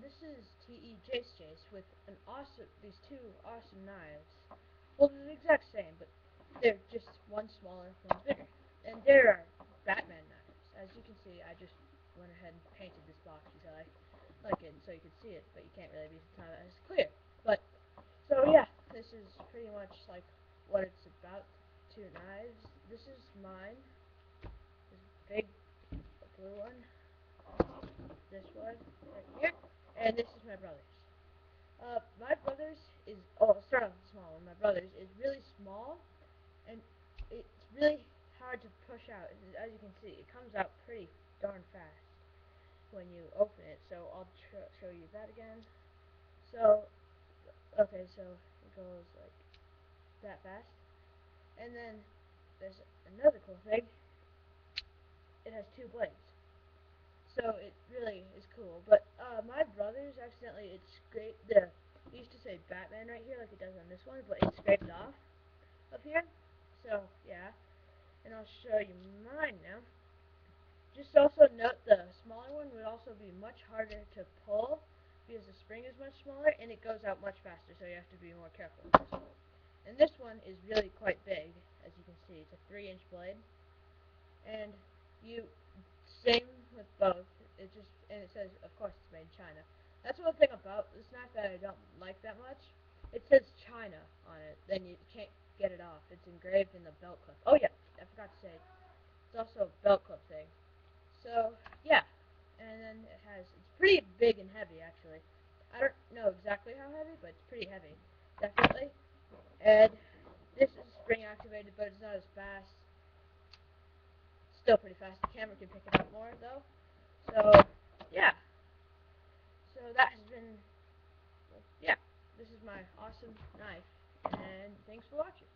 This is TE Jace with these two awesome knives. Well, they're the exact same, but they're just one smaller, one bigger. And they're Batman knives. As you can see, I just went ahead and painted this box because I like it, so you can see it, but you can't really because it's clear. But, so yeah, this is pretty much like what it's about. Two knives. This is mine. This big blue one. This one right here. And this is my brother's. My brother's is, I'll start off with the small one. My brother's is really small, and it's really hard to push out. As you can see, it comes out pretty darn fast when you open it. So I'll show you that again. So, okay, so it goes like that fast. And then there's another cool thing. It has two blades. So it really is cool. But my brother's accidentally, it scraped it used to say Batman right here like it does on this one, but it scraped off up here. So yeah, and I'll show you mine now. Just also note the smaller one would also be much harder to pull because the spring is much smaller and it goes out much faster, so you have to be more careful with this one. And this one is really quite big, as you can see. It's a 3-inch blade, and you same with both. And it says, of course, it's made in China. That's one thing about this knife that I don't like that much. It says China on it, then you can't get it off. It's engraved in the belt clip. Oh yeah, I forgot to say, it's also a belt clip thing. So yeah, and then it's pretty big and heavy actually. I don't know exactly how heavy, but it's pretty heavy, definitely. And this is spring activated, but it's not as fast. Still pretty fast. The camera can pick it up more though. So yeah. So that has been, yeah. This is my awesome knife, and thanks for watching.